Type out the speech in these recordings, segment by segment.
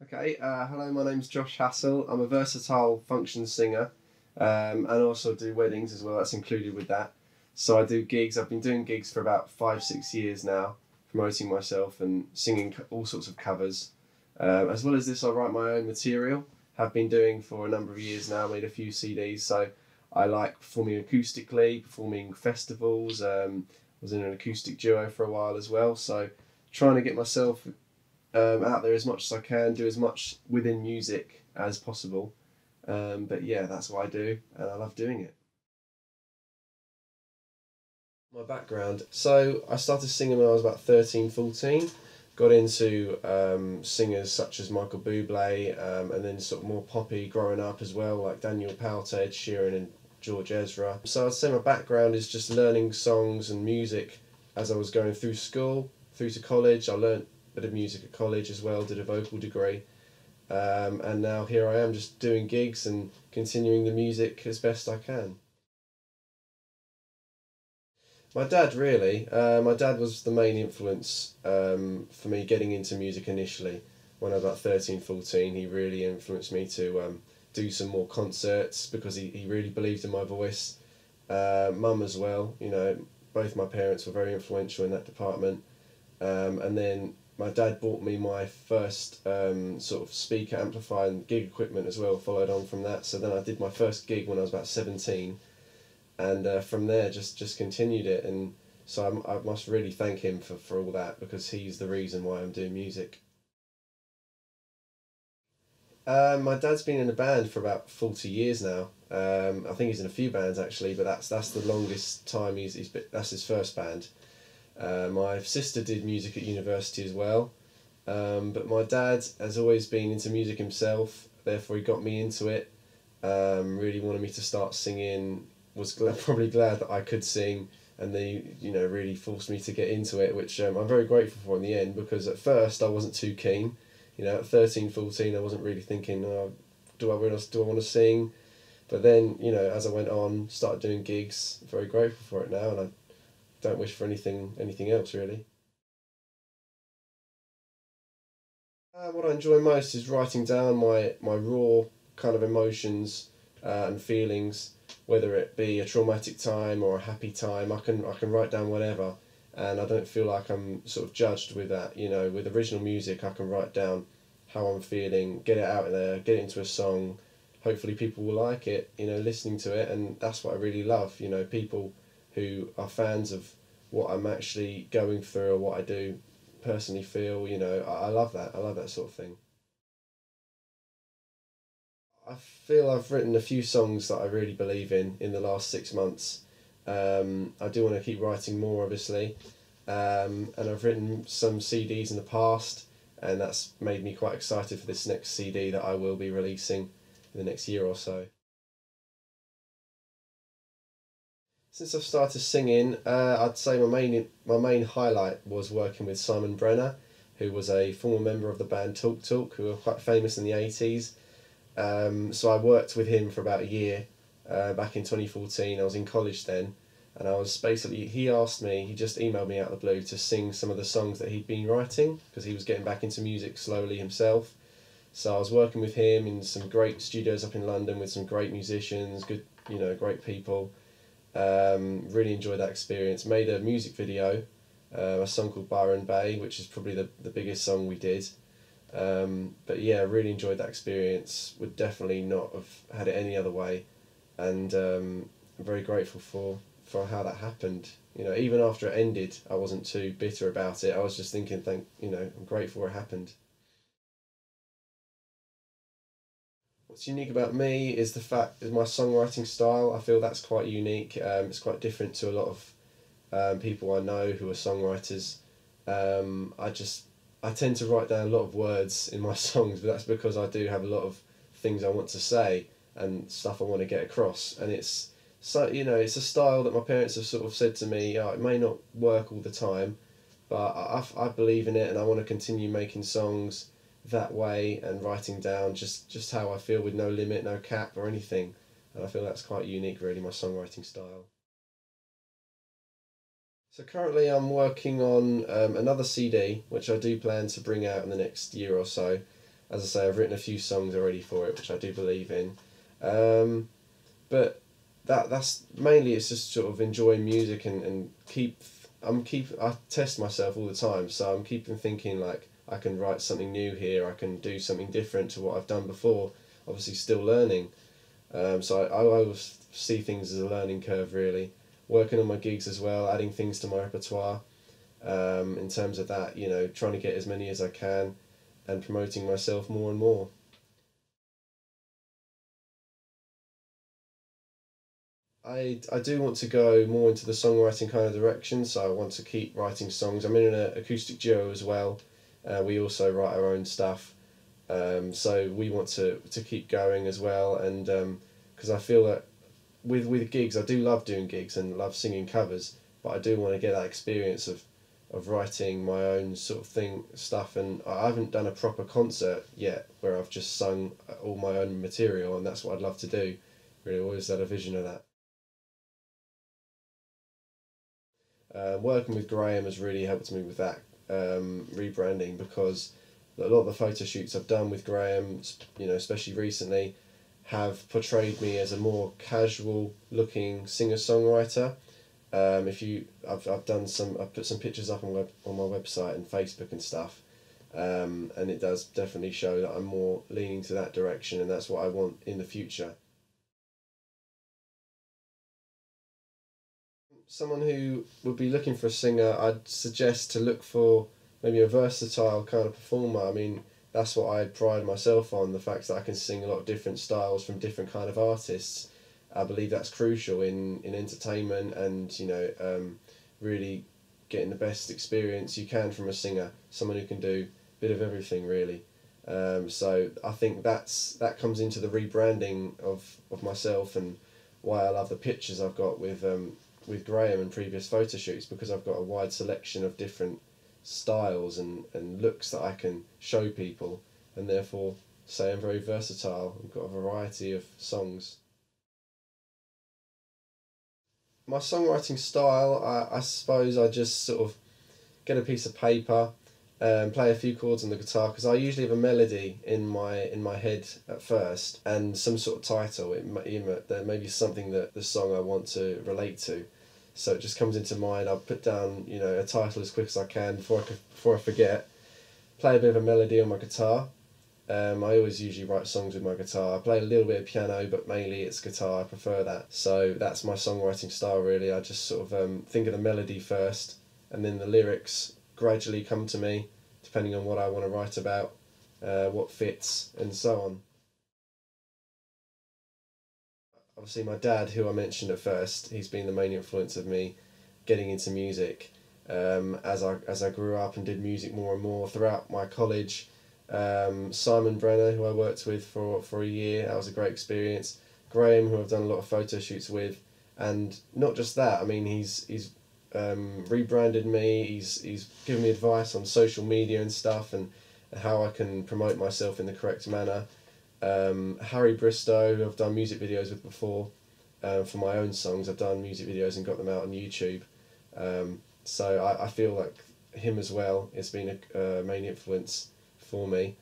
Okay, hello, my name's Josh Hassell. I'm a versatile function singer and also do weddings as well, that's included with that. So I do gigs, I've been doing gigs for about 5, 6 years now, promoting myself and singing all sorts of covers. As well as this, I write my own material, have been doing for a number of years now, made a few CDs, so I like performing acoustically, performing festivals, was in an acoustic duo for a while as well, so trying to get myself out there as much as I can, do as much within music as possible. But yeah, that's what I do, and I love doing it. My background. So I started singing when I was about 13, 14. Got into singers such as Michael Bublé, and then sort of more poppy growing up as well, like Daniel Powter, Ed Sheeran, and George Ezra. So I'd say my background is just learning songs and music as I was going through school, through to college. I learnt a bit of music at college as well, did a vocal degree. And now here I am just doing gigs and continuing the music as best I can. My dad, really. My dad was the main influence for me getting into music initially. When I was about 13, 14, he really influenced me to do some more concerts because he really believed in my voice. Mum as well, both my parents were very influential in that department. And then my dad bought me my first sort of speaker amplifier and gig equipment as well, followed on from that. So then I did my first gig when I was about 17, and from there just continued it. And so I must really thank him for all that because he's the reason why I'm doing music. My dad's been in a band for about 40 years now. I think he's in a few bands actually, but that's the longest time he's been, that's his first band. My sister did music at university as well, but my dad has always been into music himself. Therefore, he got me into it. Really wanted me to start singing. Was probably glad that I could sing, and they really forced me to get into it, which I'm very grateful for in the end. Because at first I wasn't too keen. At 13, 14, I wasn't really thinking, oh, do I want to sing? But then as I went on, started doing gigs. Very grateful for it now, and I don't wish for anything else really. What I enjoy most is writing down my raw kind of emotions and feelings, whether it be a traumatic time or a happy time. I can write down whatever, and I don't feel like I'm sort of judged with that. With original music, I can write down how I'm feeling, get it out there, get it into a song. Hopefully, people will like it. Listening to it, and that's what I really love. People who are fans of what I'm actually going through or what I do personally feel. I love that. I love that sort of thing. I feel I've written a few songs that I really believe in the last 6 months. I do want to keep writing more, obviously, and I've written some CDs in the past, and that's made me quite excited for this next CD that I will be releasing in the next year or so. Since I've started singing, I'd say my main highlight was working with Simon Brenner, who was a former member of the band Talk Talk, who were quite famous in the 80s. So I worked with him for about a year back in 2014. I was in college then, and I was basically, he just emailed me out of the blue to sing some of the songs that he'd been writing because he was getting back into music slowly himself. So I was working with him in some great studios up in London with some great musicians, good, great people. Really enjoyed that experience. Made a music video, a song called Byron Bay, which is probably the biggest song we did. But yeah, really enjoyed that experience. Would definitely not have had it any other way, and I'm very grateful for how that happened. Even after it ended, I wasn't too bitter about it. I was just thinking, I'm grateful it happened. What's unique about me is the fact is my songwriting style. I feel that's quite unique. It's quite different to a lot of people I know who are songwriters. I tend to write down a lot of words in my songs, but that's because I do have a lot of things I want to say and stuff I want to get across. And it's a style that my parents have sort of said to me. It may not work all the time, but I believe in it, and I want to continue making songs that way and writing down just how I feel with no limit, no cap or anything. And I feel that's quite unique, really, my songwriting style. So currently I'm working on another CD, which I do plan to bring out in the next year or so. as I say, I've written a few songs already for it, which I do believe in. But that's mainly, it's just sort of enjoying music and I test myself all the time, so I'm keeping thinking like I can write something new here, I can do something different to what I've done before, obviously still learning. So I always see things as a learning curve, really. Working on my gigs as well, adding things to my repertoire, in terms of that, you know, trying to get as many as I can and promoting myself more and more. I do want to go more into the songwriting kind of direction, so I want to keep writing songs. I'm in an acoustic duo as well. We also write our own stuff, so we want to keep going as well. And because I feel that with gigs, I do love doing gigs and love singing covers, but I do want to get that experience of writing my own sort of stuff. And I haven't done a proper concert yet where I've just sung all my own material, and that's what I'd love to do. Really always had a vision of that. Working with Graham has really helped me with that rebranding, because a lot of the photo shoots I've done with Graham, you know, especially recently, have portrayed me as a more casual looking singer songwriter. I've put some pictures up on my website and Facebook and stuff, and it does definitely show that I'm more leaning to that direction, and that's what I want in the future. Someone who would be looking for a singer, I'd suggest to look for maybe a versatile kind of performer. I mean, that's what I pride myself on, the fact that I can sing a lot of different styles from different kind of artists. I believe that's crucial in entertainment, and, you know, really getting the best experience you can from a singer, someone who can do a bit of everything, really. So I think that comes into the rebranding of myself, and why I love the pictures I've got with Graham and previous photo shoots, because I've got a wide selection of different styles and looks that I can show people, and therefore say I'm very versatile. I've got a variety of songs. My songwriting style, I suppose I just sort of get a piece of paper and play a few chords on the guitar, because I usually have a melody in my head at first and some sort of title. There may be something that the song I want to relate to, so it just comes into mind. I'll put down, you know, a title as quick as I can before I forget. Play a bit of a melody on my guitar. I always usually write songs with my guitar. I play a little bit of piano, but mainly it's guitar. I prefer that. So that's my songwriting style, really. I just sort of think of the melody first, and then the lyrics gradually come to me, depending on what I want to write about, what fits, and so on. Obviously, my dad, who I mentioned at first, he's been the main influence of me getting into music. As I grew up and did music more and more throughout my college. Simon Brenner, who I worked with for a year, that was a great experience. Graham, who I've done a lot of photo shoots with, and not just that. I mean, he's rebranded me. He's given me advice on social media and stuff, and how I can promote myself in the correct manner. Harry Bristow, who I've done music videos with before, for my own songs. I've done music videos and got them out on YouTube. So I feel like him as well has been a main influence for me.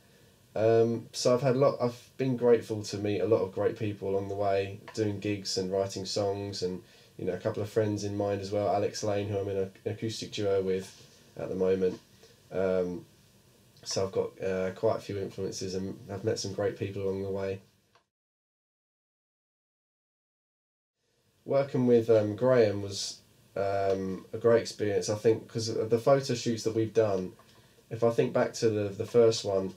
So I've been grateful to meet a lot of great people along the way, doing gigs and writing songs, and, you know, a couple of friends in mind as well. Alex Lane, who I'm in an acoustic duo with at the moment. So I've got quite a few influences, and I've met some great people along the way. Working with Graham was a great experience, I think, because the photo shoots that we've done. If I think back to the first one,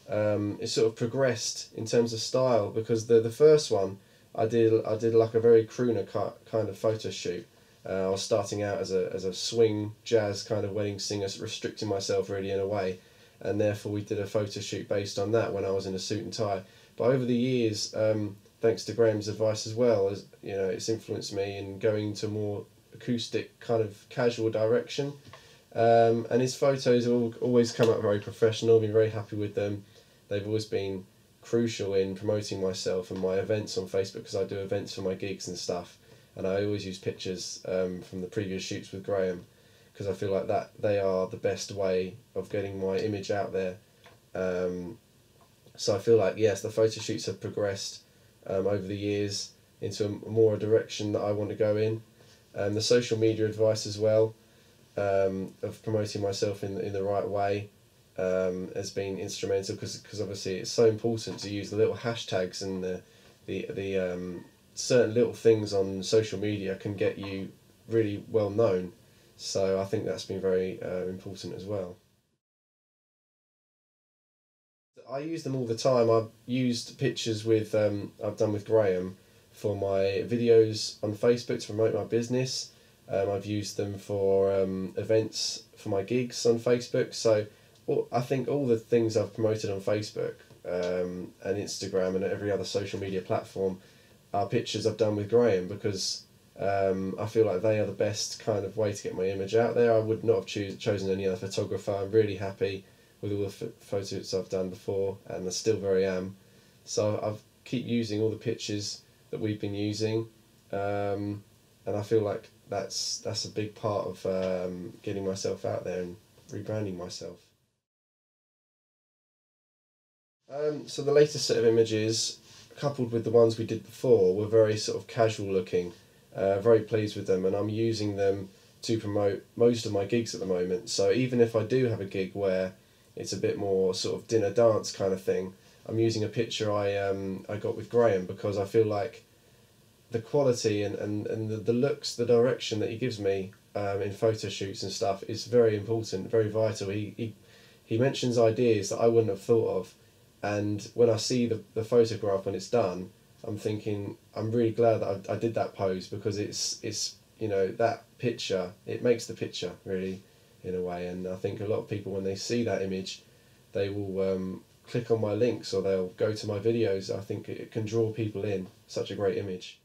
it sort of progressed in terms of style, because the first one I did like a very crooner kind of photo shoot. I was starting out as a swing jazz kind of wedding singer, restricting myself really in a way, and therefore we did a photo shoot based on that when I was in a suit and tie. But over the years, thanks to Graham's advice as well, as you know, it's influenced me in going to more acoustic kind of casual direction. And his photos always come out very professional. I've been very happy with them. They've always been crucial in promoting myself and my events on Facebook, because I do events for my gigs and stuff, and I always use pictures from the previous shoots with Graham, because I feel like that they are the best way of getting my image out there. So I feel like, yes, the photo shoots have progressed over the years into a more direction that I want to go in. The social media advice as well, of promoting myself in the right way, has been instrumental, because obviously it's so important to use the little hashtags, and the certain little things on social media can get you really well known. So I think that's been very important as well. I use them all the time. I've used pictures with I've done with Graham for my videos on Facebook to promote my business. I've used them for events for my gigs on Facebook. So, well, I think all the things I've promoted on Facebook and Instagram and every other social media platform are pictures I've done with Graham, because I feel like they are the best kind of way to get my image out there. I would not have chosen any other photographer. I'm really happy with all the photos I've done before, and I still very am. So I've keep using all the pictures that we've been using, and I feel like that's a big part of getting myself out there and rebranding myself. So the latest set of images, coupled with the ones we did before, were very sort of casual looking. Very pleased with them, and I'm using them to promote most of my gigs at the moment. So even if I do have a gig where it's a bit more sort of dinner dance kind of thing, I'm using a picture I got with Graham, because I feel like the quality and the looks, the direction that he gives me in photo shoots and stuff is very important, very vital. He mentions ideas that I wouldn't have thought of, and when I see the photograph when it's done, I'm thinking I'm really glad that I did that pose, because it's that picture, it makes the picture really, in a way. And I think a lot of people, when they see that image, they will click on my links, or they'll go to my videos. I think it can draw people in. Such a great image.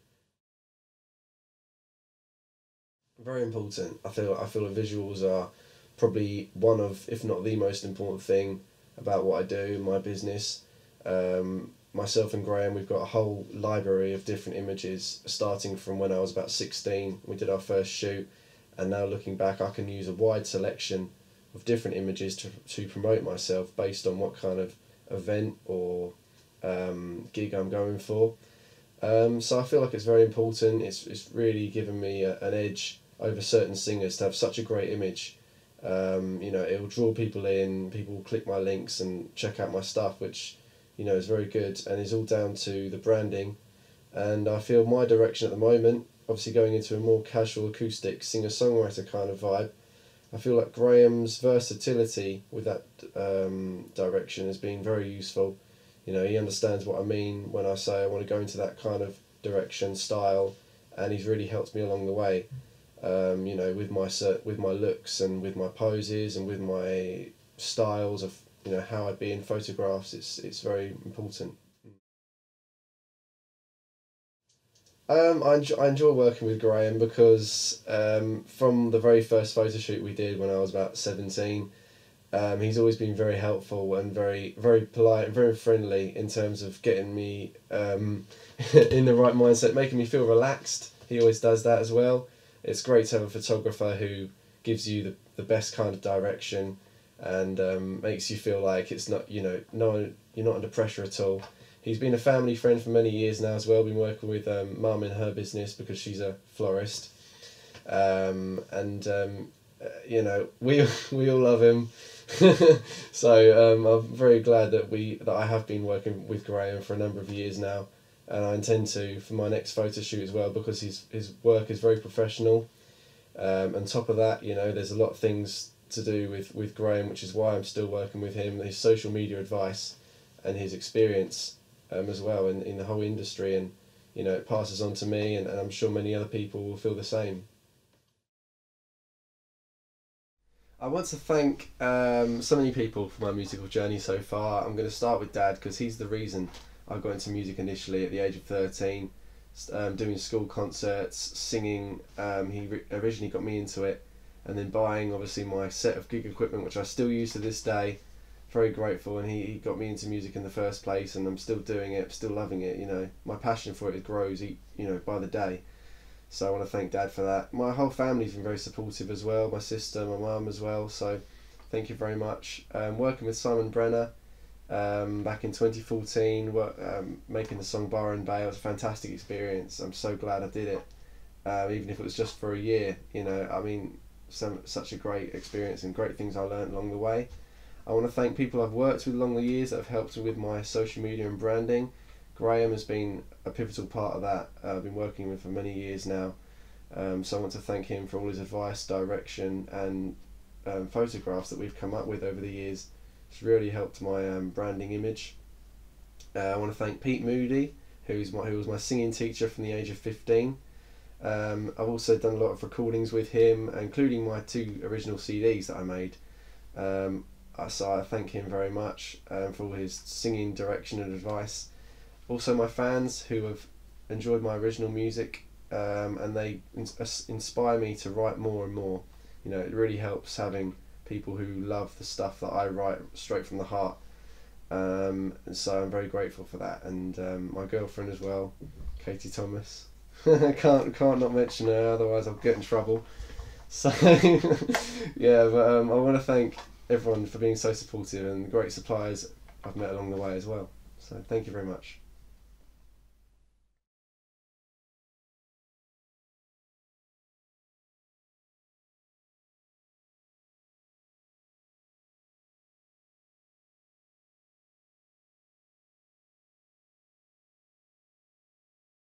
Very important. I feel the visuals are probably one of, if not the most important thing about what I do in my business. Myself and Graham, we've got a whole library of different images, starting from when I was about 16. We did our first shoot, and now looking back, I can use a wide selection of different images to promote myself based on what kind of event or gig I'm going for. So I feel like it's very important. It's really given me an edge over certain singers to have such a great image. It will draw people in, people will click my links and check out my stuff, which is very good, and is all down to the branding. And I feel my direction at the moment, obviously going into a more casual acoustic singer songwriter kind of vibe, I feel like Graham's versatility with that direction has been very useful. He understands what I mean when I say I want to go into that kind of direction, style, and he's really helped me along the way. With my looks and with my poses and with my styles of how I'd be in photographs. It's very important. I enjoy working with Graham, because from the very first photo shoot we did when I was about 17, he's always been very helpful and very, very polite and very friendly in terms of getting me in the right mindset, making me feel relaxed. He always does that as well. It's great to have a photographer who gives you the best kind of direction, and makes you feel like it's not, no, you're not under pressure at all. He's been a family friend for many years now as well. Been working with Mum in her business, because she's a florist, and we all love him. So I'm very glad that I have been working with Graham for a number of years now, and I intend to for my next photo shoot as well, because his work is very professional. On top of that, there's a lot of things to do with Graham, which is why I'm still working with him. His social media advice and his experience as well in the whole industry, and it passes on to me, and I'm sure many other people will feel the same. I want to thank so many people for my musical journey so far. I'm going to start with Dad, because he's the reason I got into music initially at the age of 13, doing school concerts, singing. He originally got me into it, and then buying obviously my set of gig equipment, which I still use to this day. Very grateful, and he got me into music in the first place, and I'm still doing it, still loving it. My passion for it grows by the day. So I want to thank Dad for that. My whole family's been very supportive as well, my sister, my mum as well, so thank you very much. Working with Simon Brenner, back in 2014, making the song Bar and Bay. It was a fantastic experience. I'm so glad I did it, even if it was just for a year. I mean, such a great experience and great things I learned along the way. I want to thank people I've worked with along the years that have helped me with my social media and branding. Graham has been a pivotal part of that. I've been working with for many years now. So I want to thank him for all his advice, direction, and photographs that we've come up with over the years. It's really helped my branding image. I want to thank Pete Moody, who was my singing teacher from the age of 15. I've also done a lot of recordings with him, including my 2 original CDs that I made. So I thank him very much for all his singing direction and advice. Also my fans who have enjoyed my original music, and they inspire me to write more and more. It really helps having people who love the stuff that I write straight from the heart. And so I'm very grateful for that. And my girlfriend as well, Katie Thomas. can't not mention her, otherwise I'll get in trouble. So yeah, but I want to thank everyone for being so supportive and great suppliers I've met along the way as well. So thank you very much.